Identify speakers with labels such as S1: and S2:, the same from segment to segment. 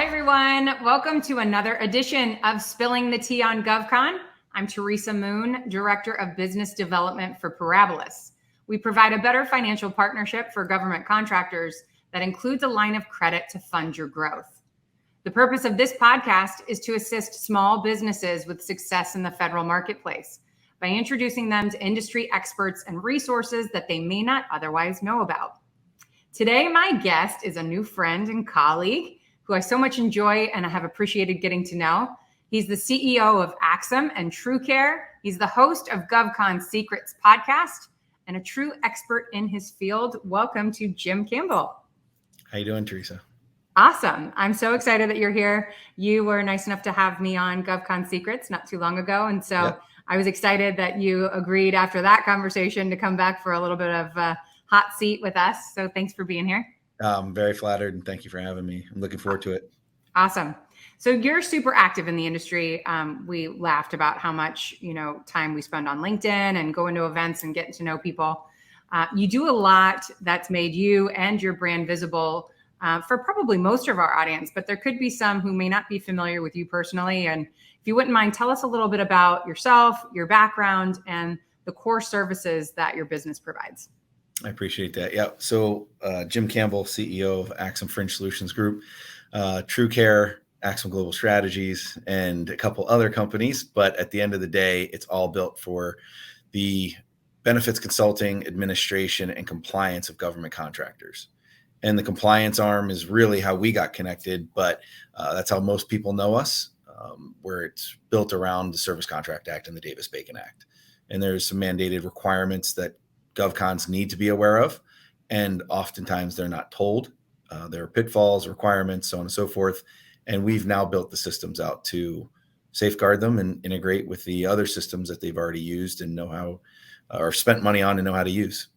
S1: Hi, everyone. Welcome to another edition of Spilling the Tea on GovCon. I'm Teresa Moon, Director of Business Development for Parabilis. We provide a better financial partnership for government contractors that includes a line of credit to fund your growth. The purpose of this podcast is to assist small businesses with success in the federal marketplace by introducing them to industry experts and resources that they may not otherwise know about. Today, my guest is a new friend and colleague who I so much enjoy and I have appreciated getting to know. He's the CEO of AXIM and TrueCare. He's the host of GovCon Secrets podcast and a true expert in his field. Welcome to Jim Campbell.
S2: How you doing, Teresa?
S1: Awesome. I'm so excited that you're here. You were nice enough to have me on GovCon Secrets not too long ago. And so yep. I was excited that you agreed after that conversation to come back for a little bit of hot seat with us. So thanks for being here.
S2: I'm very flattered and thank you for having me. I'm looking forward to it.
S1: Awesome. So you're super active in the industry. We laughed about how much, time we spend on LinkedIn and going to events and getting to know people. You do a lot that's made you and your brand visible for probably most of our audience, but there could be some who may not be familiar with you personally. And if you wouldn't mind, tell us a little bit about yourself, your background, and the core services that your business provides.
S2: I appreciate that. Yeah. So Jim Campbell, CEO of AXIM Fringe Solutions Group, TrueCare, AXIM Global Strategies, and a couple other companies. But at the end of the day, it's all built for the benefits consulting, administration, and compliance of government contractors. And the compliance arm is really how we got connected, but that's how most people know us, where it's built around the Service Contract Act and the Davis-Bacon Act. And there's some mandated requirements that GovCons need to be aware of, and oftentimes they're not told. There are pitfalls, requirements, so on and so forth. And we've now built the systems out to safeguard them and integrate with the other systems that they've already used and know how, or spent money on and know how to use.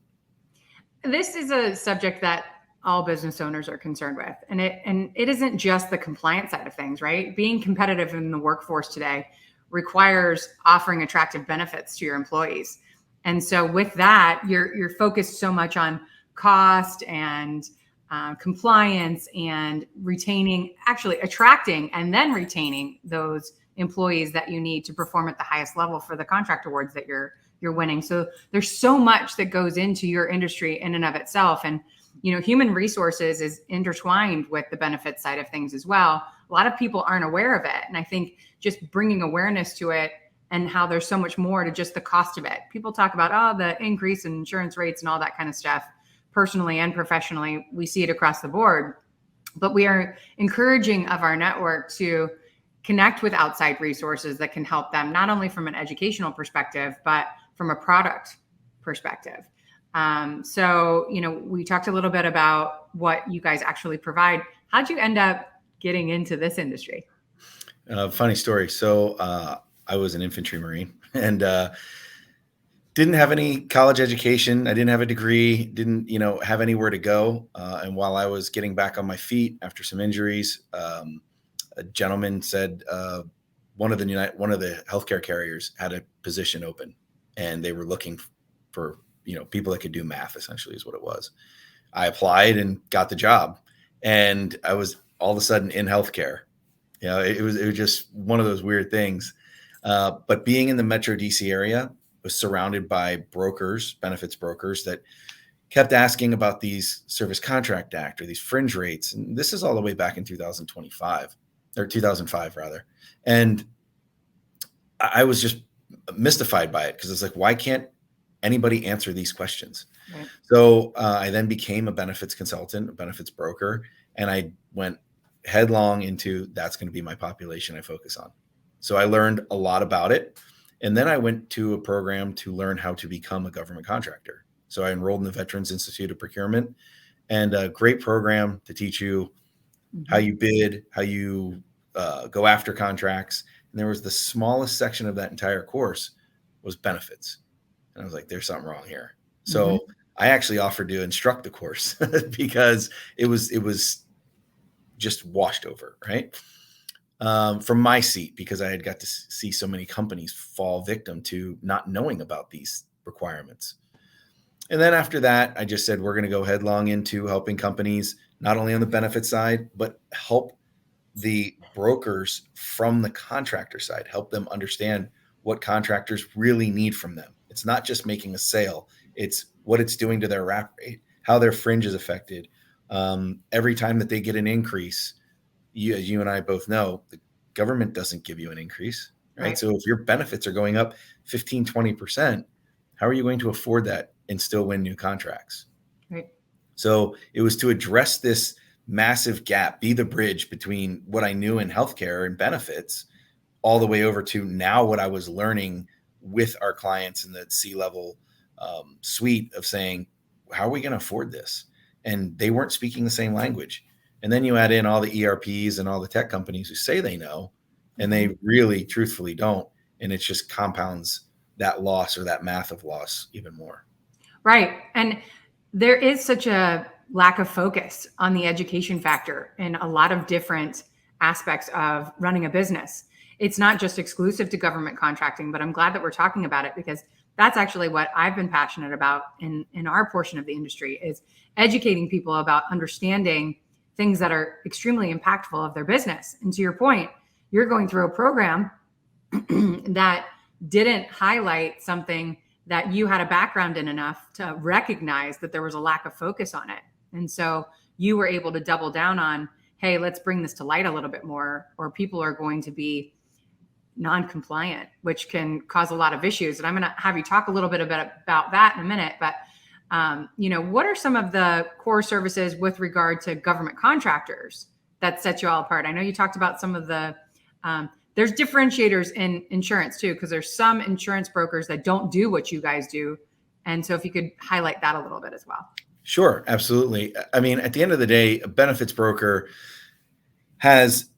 S1: This is a subject that all business owners are concerned with. And it isn't just the compliance side of things, right? Being competitive in the workforce today requires offering attractive benefits to your employees. And so with that, you're focused so much on cost and compliance and attracting and then retaining those employees that you need to perform at the highest level for the contract awards that you're winning. So there's so much that goes into your industry in and of itself. And, human resources is intertwined with the benefits side of things as well. A lot of people aren't aware of it. And I think just bringing awareness to it and how there's so much more to just the cost of it. People talk about, the increase in insurance rates and all that kind of stuff. Personally and professionally, we see it across the board. But we are encouraging of our network to connect with outside resources that can help them, not only from an educational perspective, but from a product perspective. So, we talked a little bit about what you guys actually provide. How'd you end up getting into this industry?
S2: Funny story. So I was an infantry Marine and didn't have any college education. I didn't have a degree, didn't, have anywhere to go. And while I was getting back on my feet after some injuries, a gentleman said one of the healthcare carriers had a position open and they were looking for, people that could do math, essentially is what it was. I applied and got the job and I was all of a sudden in healthcare. It was just one of those weird things. But being in the Metro DC area, was surrounded by brokers, benefits brokers that kept asking about these Service Contract Act or these fringe rates. And this is all the way back in 2005 rather. And I was just mystified by it because it's like, why can't anybody answer these questions? Right. So I then became a benefits consultant, a benefits broker, and I went headlong into that's going to be my population I focus on. So I learned a lot about it. And then I went to a program to learn how to become a government contractor. So I enrolled in the Veterans Institute of Procurement, and a great program to teach you how you bid, how you go after contracts. And there was the smallest section of that entire course was benefits. And I was like, there's something wrong here. So I actually offered to instruct the course because it was just washed over, right? From my seat, because I had got to see so many companies fall victim to not knowing about these requirements. And then after that, I just said, we're going to go headlong into helping companies, not only on the benefit side, but help the brokers from the contractor side, help them understand what contractors really need from them. It's not just making a sale, it's what it's doing to their wrap rate, how their fringe is affected. Every time that they get an increase, you and I both know the government doesn't give you an increase, right? So if your benefits are going up 15, 20%, how are you going to afford that and still win new contracts?
S1: Right.
S2: So it was to address this massive gap, be the bridge between what I knew in healthcare and benefits all the way over to now what I was learning with our clients in the C-level suite of saying, how are we going to afford this? And they weren't speaking the same language. And then you add in all the ERPs and all the tech companies who say they know, and they really truthfully don't. And it just compounds that loss or that math of loss even more.
S1: Right. And there is such a lack of focus on the education factor in a lot of different aspects of running a business. It's not just exclusive to government contracting, but I'm glad that we're talking about it, because that's actually what I've been passionate about in our portion of the industry, is educating people about understanding things that are extremely impactful of their business. And to your point, you're going through a program that didn't highlight something that you had a background in enough to recognize that there was a lack of focus on it. And so you were able to double down on, hey, let's bring this to light a little bit more, or people are going to be non-compliant, which can cause a lot of issues. And I'm going to have you talk a little bit about that in a minute. But, what are some of the core services with regard to government contractors that set you all apart? I know you talked about some of the, there's differentiators in insurance too, because there's some insurance brokers that don't do what you guys do. And so if you could highlight that a little bit as well.
S2: Sure, absolutely. I mean, at the end of the day, a benefits broker has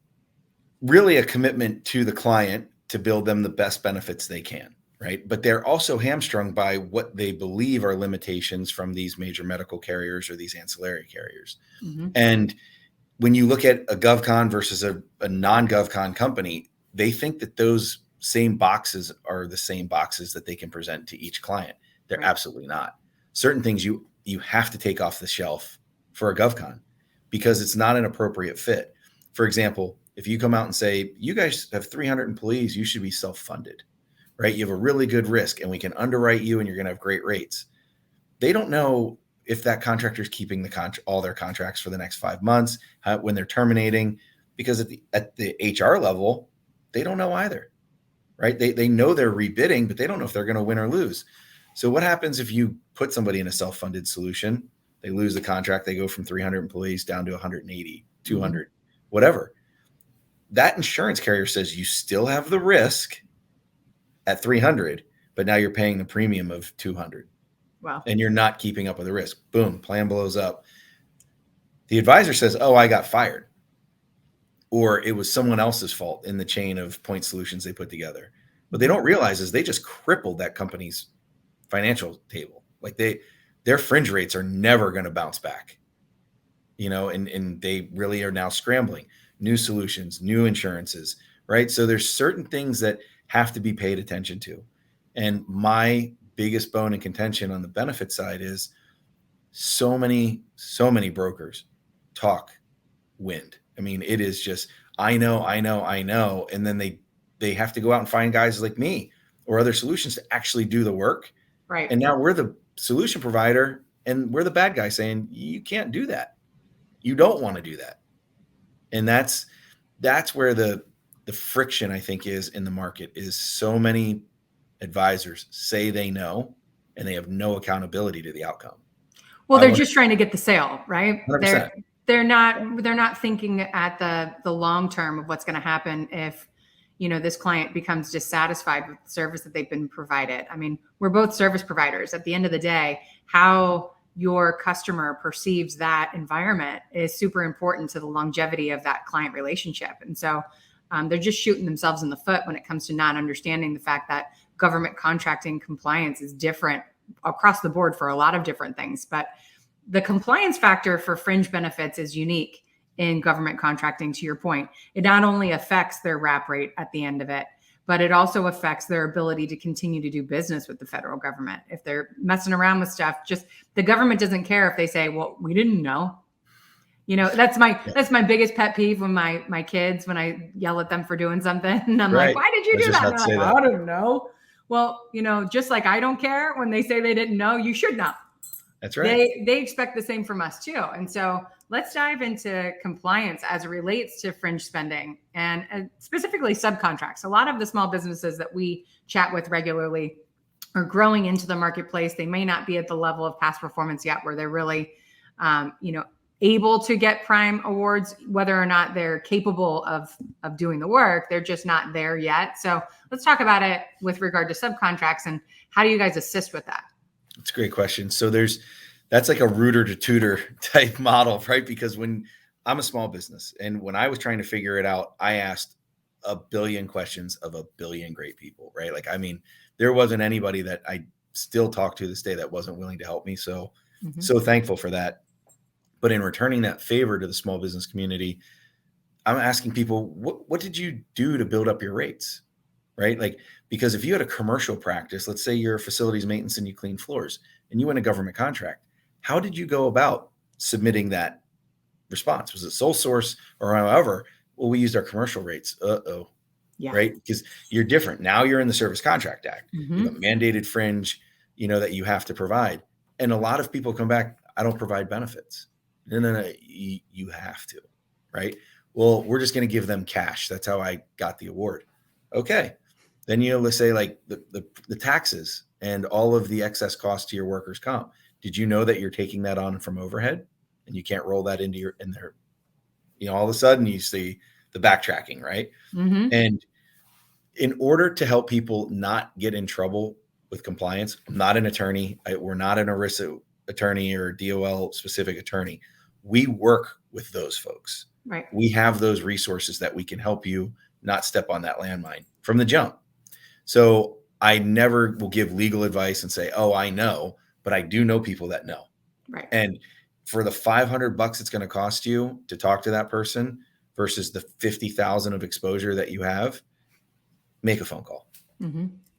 S2: really a commitment to the client to build them the best benefits they can, right? But they're also hamstrung by what they believe are limitations from these major medical carriers or these ancillary carriers. Mm-hmm. And when you look at a GovCon versus a non-GovCon company, they think that those same boxes are the same boxes that they can present to each client. They're right. Absolutely not. Certain things you have to take off the shelf for a GovCon because it's not an appropriate fit. For example, if you come out and say, you guys have 300 employees, you should be self-funded, right? You have a really good risk and we can underwrite you and you're going to have great rates. They don't know if that contractor is keeping all their contracts for the next 5 months, when they're terminating, because at the HR level, they don't know either, right? They know they're rebidding, but they don't know if they're going to win or lose. So what happens if you put somebody in a self-funded solution? They lose the contract. They go from 300 employees down to 180, 200, whatever. That insurance carrier says you still have the risk at 300, but now you're paying the premium of 200.
S1: Wow.
S2: And you're not keeping up with the risk. Boom, plan blows up. The advisor says, oh, I got fired. Or it was someone else's fault in the chain of point solutions they put together. What they don't realize is they just crippled that company's financial table. Like their fringe rates are never going to bounce back, and they really are now scrambling. New solutions, new insurances, right? So there's certain things that have to be paid attention to. And my biggest bone in contention on the benefit side is so many brokers talk wind. I mean, it is just, I know. And then they have to go out and find guys like me or other solutions to actually do the work.
S1: Right.
S2: And now we're the solution provider and we're the bad guy saying, you can't do that. You don't want to do that. And that's where the friction, I think, is in the market, is so many advisors say they know and they have no accountability to the outcome.
S1: Well, they're just trying to get the sale, right?
S2: 100%.
S1: They're not thinking at the long term of what's going to happen if, this client becomes dissatisfied with the service that they've been provided. I mean, we're both service providers. At the end of the day, how your customer perceives that environment is super important to the longevity of that client relationship. And so they're just shooting themselves in the foot when it comes to not understanding the fact that government contracting compliance is different across the board for a lot of different things. But the compliance factor for fringe benefits is unique in government contracting, to your point. It not only affects their wrap rate at the end of it, but it also affects their ability to continue to do business with the federal government. If they're messing around with stuff, just the government doesn't care if they say, well, we didn't know. That's
S2: Yeah.
S1: my biggest pet peeve when my kids, when I yell at them for doing something and I'm like,
S2: Right.
S1: why did you
S2: I was
S1: do
S2: just
S1: that?
S2: about
S1: And
S2: to
S1: they're
S2: say
S1: like,
S2: that.
S1: I don't know. Well, just like I don't care when they say they didn't know, you should know.
S2: That's right.
S1: They expect the same from us too. And so let's dive into compliance as it relates to fringe spending and specifically subcontracts. A lot of the small businesses that we chat with regularly are growing into the marketplace. They may not be at the level of past performance yet where they're really, able to get prime awards, whether or not they're capable of doing the work. They're just not there yet. So let's talk about it with regard to subcontracts and how do you guys assist with that?
S2: It's a great question. So that's like a rooter to tutor type model, right? Because when I'm a small business and when I was trying to figure it out, I asked a billion questions of a billion great people, right? Like, I mean, there wasn't anybody that I still talk to this day that wasn't willing to help me. So, so thankful for that. But in returning that favor to the small business community, I'm asking people, what did you do to build up your rates? Right? Like, because if you had a commercial practice, let's say you're facilities maintenance and you clean floors and you win a government contract, how did you go about submitting that response? Was it sole source or however? Well, we used our commercial rates.
S1: Yeah.
S2: Right? Because you're different. Now you're in the Service Contract Act. You have a mandated fringe, that you have to provide. And a lot of people come back, I don't provide benefits. No, you have to, right? Well, we're just going to give them cash. That's how I got the award. Okay. Then let's say like the taxes and all of the excess costs to your workers' comp. Did you know that you're taking that on from overhead and you can't roll that into in there? All of a sudden you see the backtracking, right? And in order to help people not get in trouble with compliance, I'm not an attorney. We're not an ERISA attorney or DOL specific attorney. We work with those folks.
S1: Right.
S2: We have those resources that we can help you not step on that landmine from the jump. So I never will give legal advice and say, oh, I know, but I do know people that know.
S1: Right.
S2: And for the $500 it's going to cost you to talk to that person versus the 50,000 of exposure that you have, make a phone call.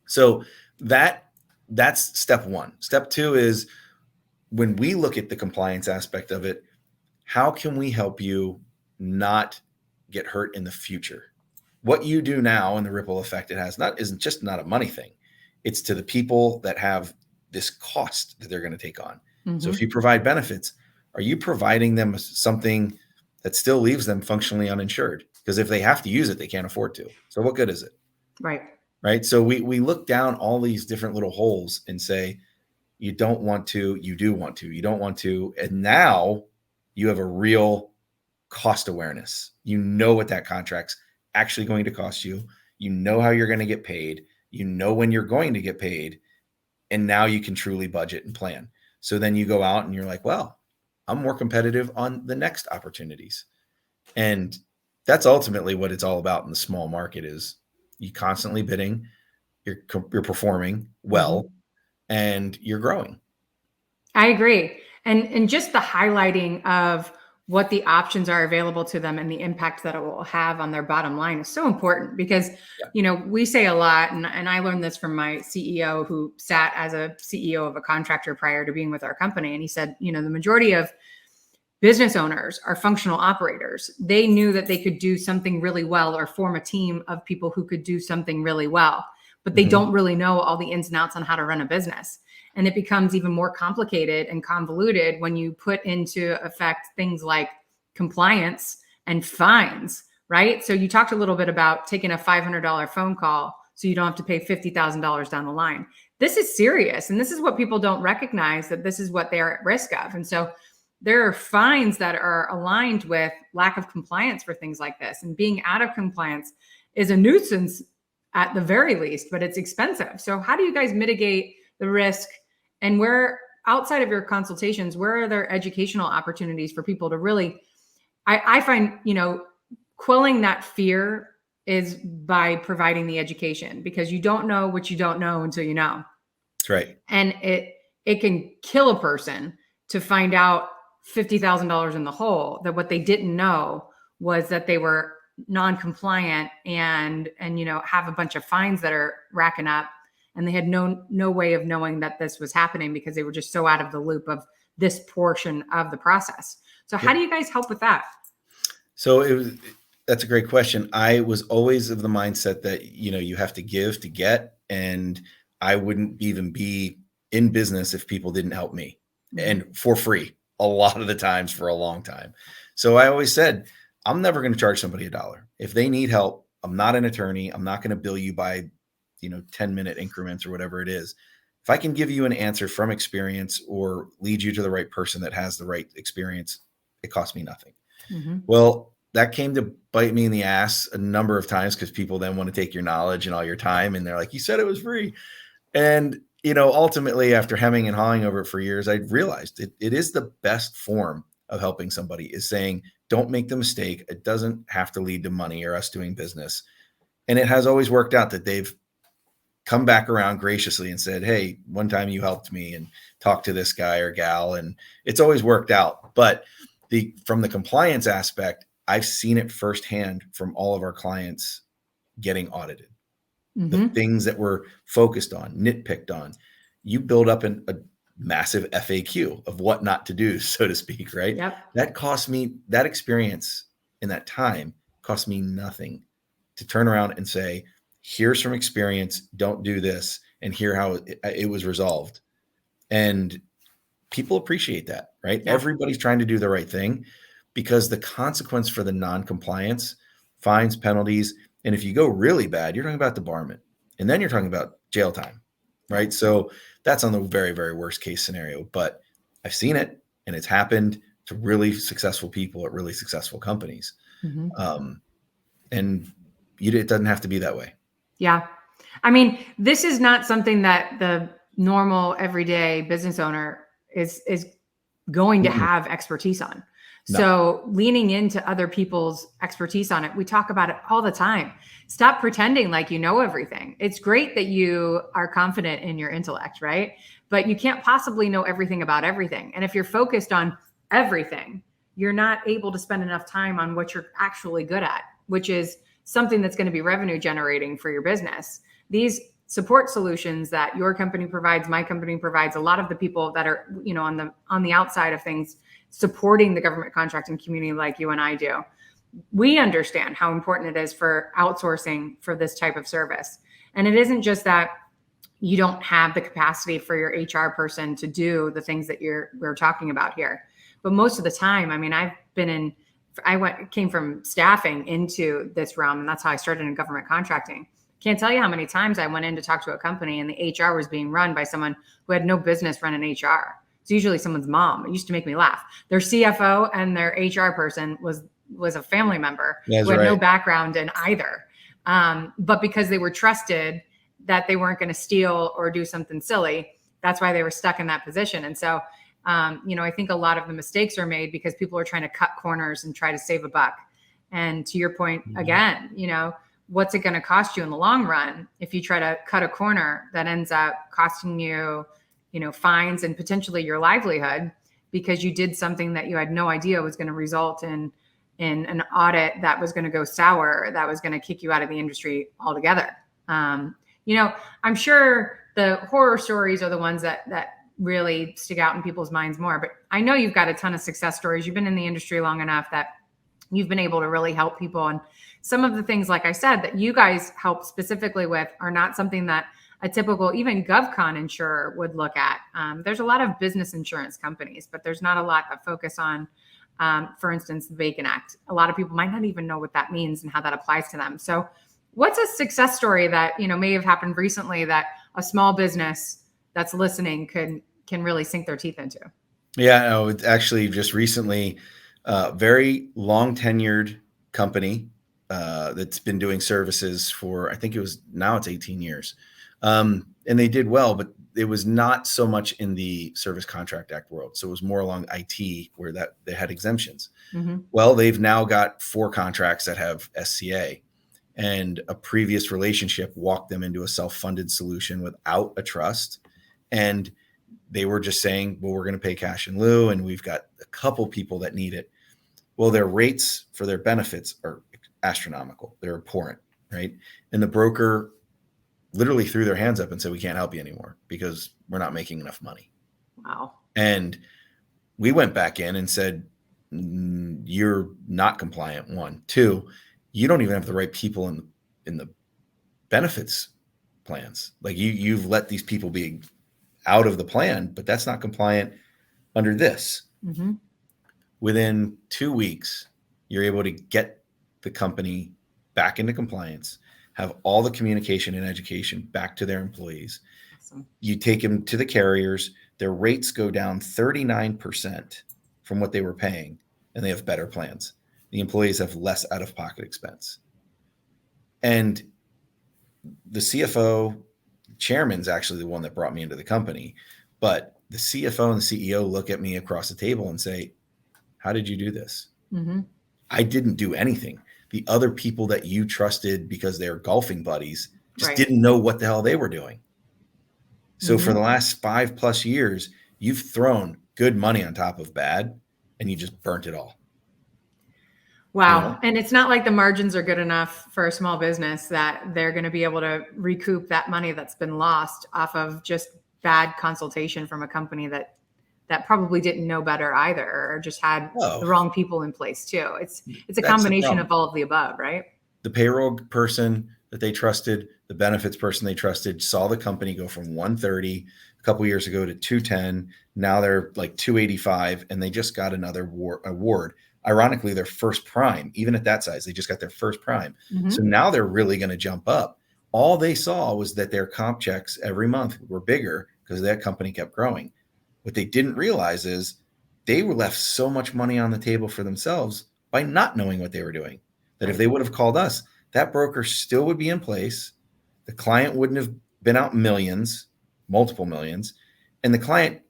S2: So that's step one. Step two is when we look at the compliance aspect of it, how can we help you not get hurt in the future? What you do now and the ripple effect it has isn't just not a money thing. It's to the people that have this cost that they're going to take on. So if you provide benefits, are you providing them something that still leaves them functionally uninsured? Because if they have to use it, they can't afford to. So what good is it? Right. So we look down all these different little holes and say, you don't want to, you do want to, you don't want to. And now you have a real cost awareness. You know what that contract's actually going to cost you. You know how you're going to get paid. You know when you're going to get paid. And now you can truly budget and plan. So then you go out and you're like, well, I'm more competitive on the next opportunities. And that's ultimately what it's all about in the small market is you constantly bidding, you're performing well, and you're growing.
S1: I agree. And just the highlighting of what the options are available to them and the impact that it will have on their bottom line is so important because, we say a lot, and I learned this from my CEO who sat as a CEO of a contractor prior to being with our company. And he said, the majority of business owners are functional operators. They knew that they could do something really well or form a team of people who could do something really well, but they don't really know all the ins and outs on how to run a business. And it becomes even more complicated and convoluted when you put into effect things like compliance and fines, right? So you talked a little bit about taking a $500 phone call so you don't have to pay $50,000 down the line. This is serious. And this is what people don't recognize, that this is what they're at risk of. And so there are fines that are aligned with lack of compliance for things like this. And being out of compliance is a nuisance at the very least, but it's expensive. So how do you guys mitigate the risk? And where, outside of your consultations, where are there educational opportunities for people to really, I find, quelling that fear is by providing the education, because you don't know what you don't know until you know.
S2: That's right.
S1: And it can kill a person to find out $50,000 in the hole, that what they didn't know was that they were non-compliant and have a bunch of fines that are racking up. And they had no way of knowing that this was happening because they were just so out of the loop of this portion of the process. So how do you guys help with that?
S2: So that's a great question. I was always of the mindset that, you have to give to get, and I wouldn't even be in business if people didn't help me, and for free a lot of the times for a long time. So I always said, I'm never going to charge somebody $1. If they need help, I'm not an attorney. I'm not going to bill you by, 10-minute increments or whatever it is. If I can give you an answer from experience or lead you to the right person that has the right experience, it costs me nothing. Well, that came to bite me in the ass a number of times because people then want to take your knowledge and all your time. And they're like, you said it was free. And, ultimately after hemming and hawing over it for years, I realized it is the best form of helping somebody, is saying, don't make the mistake. It doesn't have to lead to money or us doing business. And it has always worked out that they've come back around graciously and said, hey, one time you helped me and talked to this guy or gal, and it's always worked out. But from the compliance aspect, I've seen it firsthand from all of our clients getting audited. The things that we're focused on, nitpicked on, you build up a massive FAQ of what not to do, so to speak, right?
S1: Yep.
S2: That cost me, that experience in that time cost me nothing to turn around and say, here's from experience, don't do this, and here how it was resolved. And people appreciate that, right?
S1: Yeah.
S2: Everybody's trying to do the right thing, because the consequence for the non-compliance, fines, penalties, and if you go really bad, you're talking about debarment, and then you're talking about jail time, right? So that's on the very, very worst case scenario. But I've seen it, and it's happened to really successful people at really successful companies. And it doesn't have to be that way.
S1: Yeah. I mean, this is not something that the normal everyday business owner is going to have expertise on.
S2: No.
S1: So leaning into other people's expertise on it, we talk about it all the time. Stop pretending like you know everything. It's great that you are confident in your intellect, right? But you can't possibly know everything about everything. And if you're focused on everything, you're not able to spend enough time on what you're actually good at, which is something that's going to be revenue generating for your business. These support solutions that your company provides, my company provides, a lot of the people that are, on the outside of things, supporting the government contracting community like you and I do, we understand how important it is for outsourcing for this type of service. And it isn't just that you don't have the capacity for your HR person to do the things that we're talking about here. But most of the time, I mean, came from staffing into this realm, and that's how I started in government contracting. Can't tell you how many times I went in to talk to a company and the HR was being run by someone who had no business running HR. It's usually someone's mom. It used to make me laugh. Their CFO and their HR person was a family member who had no background in either. But because they were trusted that they weren't going to steal or do something silly, that's why they were stuck in that position. And so, I think a lot of the mistakes are made because people are trying to cut corners and try to save a buck. And to your point, again, what's it going to cost you in the long run if you try to cut a corner that ends up costing you, fines and potentially your livelihood because you did something that you had no idea was going to result in an audit that was going to go sour, that was going to kick you out of the industry altogether. I'm sure the horror stories are the ones that really stick out in people's minds more, but I know you've got a ton of success stories. You've been in the industry long enough that you've been able to really help people. And some of the things, like I said, that you guys help specifically with are not something that a typical, even GovCon insurer would look at. There's a lot of business insurance companies, but there's not a lot of focus on, for instance, the Bacon Act. A lot of people might not even know what that means and how that applies to them. So what's a success story that, may have happened recently that a small business that's listening can really sink their teeth into?
S2: Yeah, no, it's actually just recently, very long tenured company that's been doing services for, I think it's 18 years. And they did well, but it was not so much in the Service Contract Act world. So it was more along IT where they had exemptions. Well, they've now got 4 contracts that have SCA, and a previous relationship walked them into a self-funded solution without a trust. And they were just saying, well, we're going to pay cash in lieu, and we've got a couple people that need it. Well, their rates for their benefits are astronomical. They're abhorrent, right? And the broker literally threw their hands up and said, we can't help you anymore because we're not making enough money.
S1: Wow.
S2: And we went back in and said, you're not compliant. One, two, you don't even have the right people in the benefits plans. Like you've let these people be out of the plan, but that's not compliant under this.
S1: Mm-hmm.
S2: Within 2 weeks, you're able to get the company back into compliance, have all the communication and education back to their employees.
S1: Awesome.
S2: You take them to the carriers, their rates go down 39% from what they were paying, and they have better plans. The employees have less out-of-pocket expense. And the CFO, chairman's actually the one that brought me into the company, but the CFO and the CEO look at me across the table and say, how did you do this?
S1: Mm-hmm.
S2: I didn't do anything. The other people that you trusted because they're golfing buddies just didn't know what the hell they were doing. So for the last 5+ years, you've thrown good money on top of bad, and you just burnt it all.
S1: Wow.
S2: You know?
S1: And it's not like the margins are good enough for a small business that they're going to be able to recoup that money that's been lost off of just bad consultation from a company that probably didn't know better either, or just had the wrong people in place too. It's a combination of all of the above, right?
S2: The payroll person that they trusted, the benefits person they trusted, saw the company go from 130 a couple of years ago to 210. Now they're like 285, and they just got another award. Ironically, their first prime, even at that size, they just got their first prime.
S1: Mm-hmm.
S2: So now they're really going to jump up. All they saw was that their comp checks every month were bigger because that company kept growing. What they didn't realize is they were left so much money on the table for themselves by not knowing what they were doing, that if they would have called us, that broker still would be in place. The client wouldn't have been out millions, multiple millions, and the client,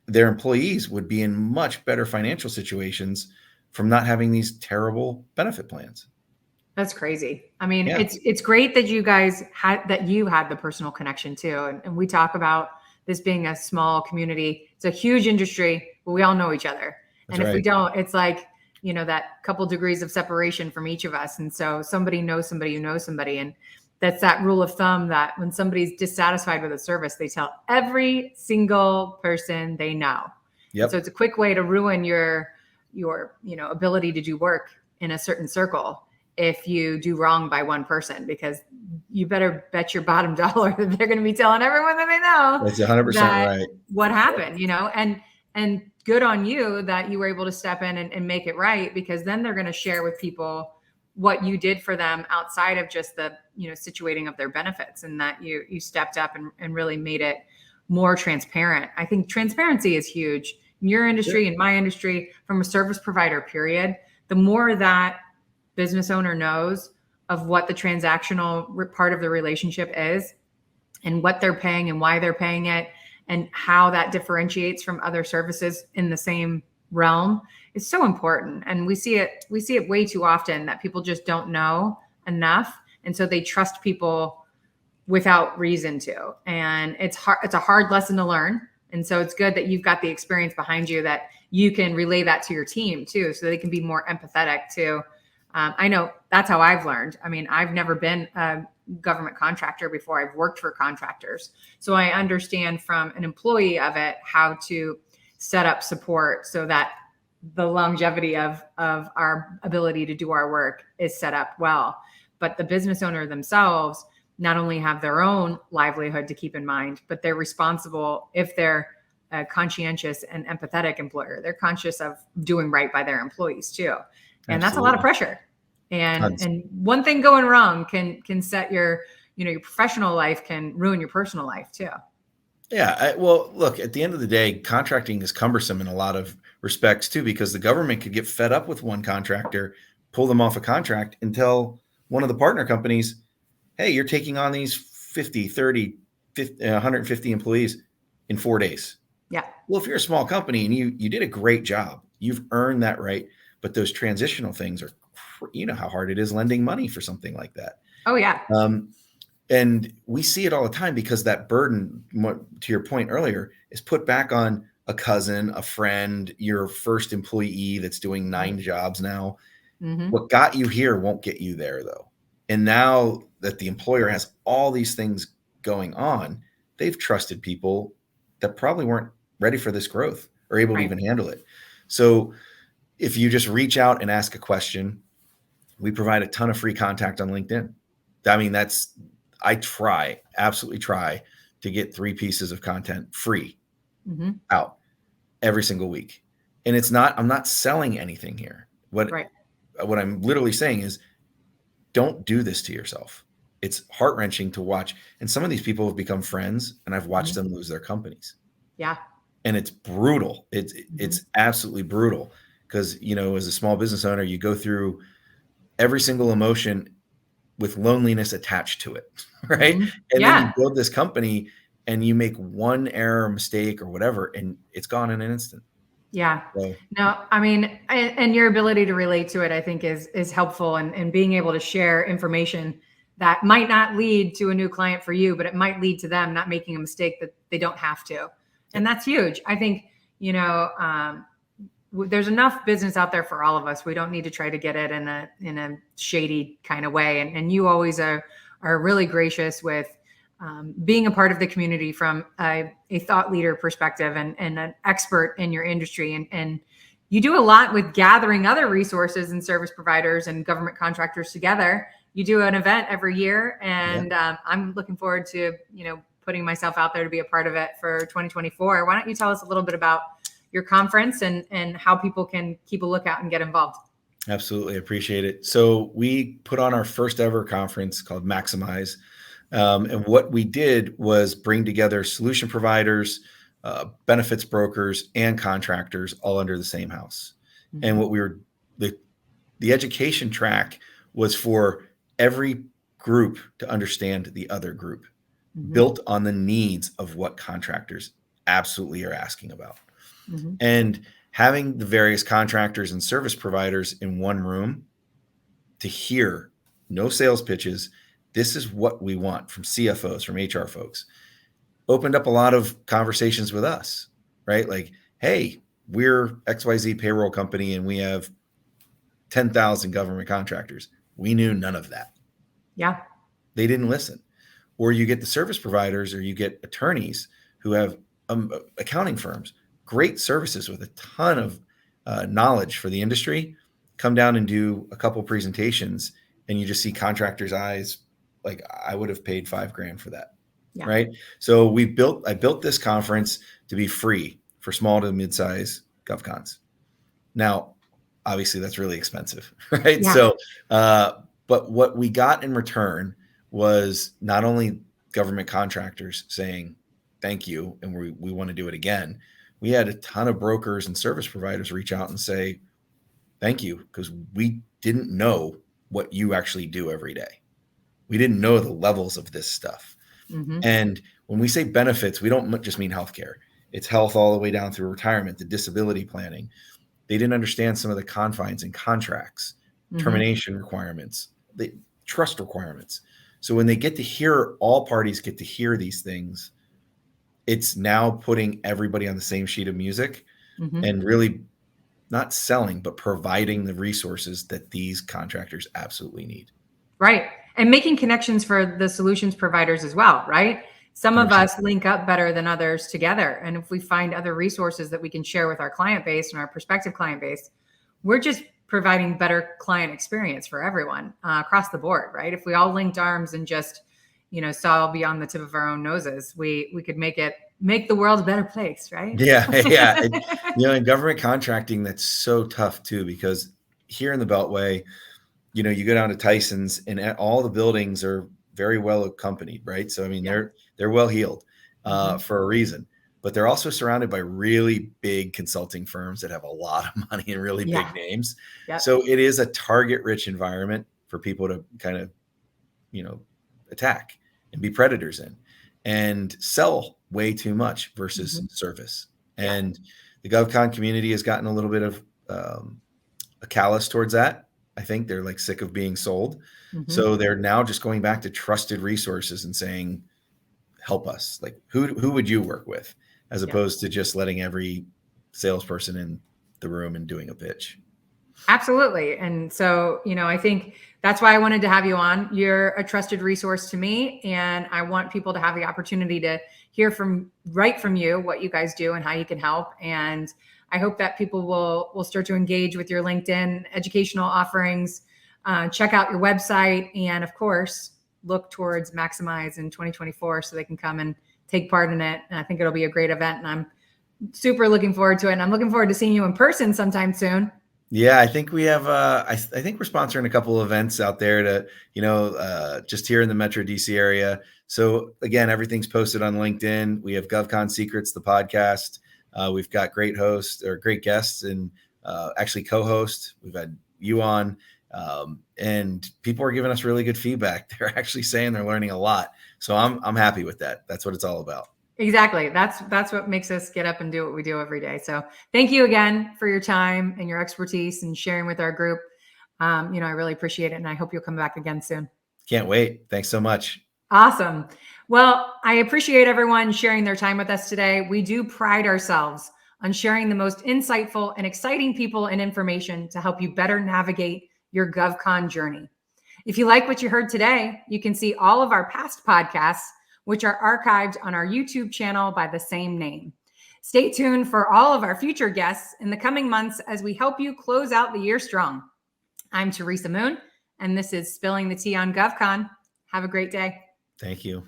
S2: their employees would be in much better financial situations from not having these terrible benefit plans.
S1: That's crazy. I mean, it's great that you guys had the personal connection too. And we talk about this being a small community. It's a huge industry, but we all know each other. And if we don't, it's like, that couple degrees of separation from each of us. And so somebody knows somebody who knows somebody. And that's that rule of thumb that when somebody's dissatisfied with a service, they tell every single person they know. Yep. So it's a quick way to ruin your ability to do work in a certain circle if you do wrong by one person, because you better bet your bottom dollar that they're going to be telling everyone that they know.
S2: That's 100% right.
S1: What happened, and good on you that you were able to step in and make it right, because then they're going to share with people what you did for them outside of just the, situating of their benefits, and that you stepped up and really made it more transparent. I think transparency is huge in your industry, in my industry, from a service provider, period. The more that business owner knows of what the transactional part of the relationship is and what they're paying and why they're paying it and how that differentiates from other services in the same realm is so important. And we see it way too often that people just don't know enough. And so they trust people without reason to. And it's a hard lesson to learn. And so it's good that you've got the experience behind you that you can relay that to your team too, so they can be more empathetic too. I know that's how I've learned. I mean, I've never been a government contractor before. I've worked for contractors. So I understand from an employee of it how to set up support so that the longevity of our ability to do our work is set up well. But the business owner themselves not only have their own livelihood to keep in mind, but they're responsible, if they're a conscientious and empathetic employer, they're conscious of doing right by their employees too. And that's a lot of pressure. And one thing going wrong can set your professional life, can ruin your personal life too.
S2: Yeah. Well, look, at the end of the day, contracting is cumbersome in a lot of respects too, because the government could get fed up with one contractor, pull them off a contract, and tell one of the partner companies, hey, you're taking on these 50, 30, 50, 150 employees in 4 days.
S1: Yeah.
S2: Well, if you're a small company and you did a great job, you've earned that right. But those transitional things are, how hard it is lending money for something like that.
S1: Oh, yeah.
S2: And we see it all the time, because that burden, to your point earlier, is put back on a cousin, a friend, your first employee that's doing 9 jobs now. Mm-hmm. What got you here won't get you there, though. And now that the employer has all these things going on, they've trusted people that probably weren't ready for this growth or able to even handle it. So If you just reach out and ask a question, we provide a ton of free contact on LinkedIn. I mean, I absolutely try to get 3 pieces of content free out every single week. And I'm not selling anything here. What I'm literally saying is, don't do this to yourself. It's heart-wrenching to watch. And some of these people have become friends, and I've watched them lose their companies.
S1: Yeah.
S2: And it's brutal. It's absolutely brutal, because, as a small business owner, you go through every single emotion with loneliness attached to it, right? And then you build this company and you make one error, mistake, or whatever, and it's gone in an instant.
S1: Yeah. So, no, I mean, and your ability to relate to it, I think is helpful, and being able to share information that might not lead to a new client for you, but it might lead to them not making a mistake that they don't have to. And that's huge. I think, there's enough business out there for all of us. We don't need to try to get it in a shady kind of way. And you always are really gracious with being a part of the community from a thought leader perspective, and an expert in your industry. And you do a lot with gathering other resources and service providers and government contractors together. You do an event every year, and I'm looking forward to, putting myself out there to be a part of it for 2024. Why don't you tell us a little bit about your conference and how people can keep a lookout and get involved?
S2: Absolutely. Appreciate it. So we put on our first ever conference called Maximize. And what we did was bring together solution providers, benefits brokers, and contractors all under the same house. And what the education track was for every group to understand the other group, built on the needs of what contractors absolutely are asking about. And having the various contractors and service providers in one room to hear, no sales pitches, this is what we want from CFOs, from HR folks, opened up a lot of conversations with us, right? Like, hey, we're XYZ payroll company and we have 10,000 government contractors. We knew none of that.
S1: Yeah.
S2: They didn't listen. Or you get the service providers, or you get attorneys who have accounting firms, great services with a ton of knowledge for the industry, come down and do a couple presentations, and you just see contractors' eyes like, I would have paid $5,000 for that. Yeah. Right. So I built this conference to be free for small to mid-size GovCons. Now, obviously that's really expensive, right? Yeah. So, but what we got in return was not only government contractors saying, thank you, and we want to do it again. We had a ton of brokers and service providers reach out and say, thank you, because we didn't know what you actually do every day. We didn't know the levels of this stuff. And when we say benefits, we don't just mean healthcare. It's health all the way down through retirement, the disability planning. They didn't understand some of the confines and contracts, termination requirements, the trust requirements. So when they get to hear, all parties get to hear these things, it's now putting everybody on the same sheet of music and really not selling, but providing the resources that these contractors absolutely need.
S1: Right. And making connections for the solutions providers as well, right? Some 100%. Of us link up better than others together. And if we find other resources that we can share with our client base and our prospective client base, we're just providing better client experience for everyone across the board, right? If we all linked arms and just, saw beyond the tip of our own noses, we could make the world a better place, right?
S2: Yeah. Yeah. In government contracting, that's so tough too, because here in the Beltway, you go down to Tyson's and all the buildings are very well accompanied, right? So, I mean, they're well heeled for a reason, but they're also surrounded by really big consulting firms that have a lot of money and really big names. Yep. So it is a target rich environment for people to kind of, attack and be predators in and sell way too much versus service. And the GovCon community has gotten a little bit of a callous towards that. I think they're like sick of being sold. So they're now just going back to trusted resources and saying, help us. Like, who would you work with, as opposed to just letting every salesperson in the room and doing a pitch.
S1: Absolutely. And so, I think that's why I wanted to have you on. You're a trusted resource to me, and I want people to have the opportunity to hear from you what you guys do and how you can help. And I hope that people will start to engage with your LinkedIn educational offerings, check out your website, and of course, look towards Maximize in 2024 so they can come and take part in it. And I think it'll be a great event, and I'm super looking forward to it. And I'm looking forward to seeing you in person sometime soon.
S2: Yeah, I think we have. I think we're sponsoring a couple of events out there to, just here in the Metro DC area. So again, everything's posted on LinkedIn. We have GovCon Secrets, the podcast. We've got great hosts or great guests, and actually co-host. We've had you on, and people are giving us really good feedback. They're actually saying they're learning a lot. So I'm happy with that. That's what it's all about.
S1: Exactly. That's what makes us get up and do what we do every day. So thank you again for your time and your expertise and sharing with our group. I really appreciate it. And I hope you'll come back again soon.
S2: Can't wait. Thanks so much.
S1: Awesome. Well, I appreciate everyone sharing their time with us today. We do pride ourselves on sharing the most insightful and exciting people and information to help you better navigate your GovCon journey. If you like what you heard today, you can see all of our past podcasts, which are archived on our YouTube channel by the same name. Stay tuned for all of our future guests in the coming months as we help you close out the year strong. I'm Teresa Moon, and this is Spilling the Tea on GovCon. Have a great day.
S2: Thank you.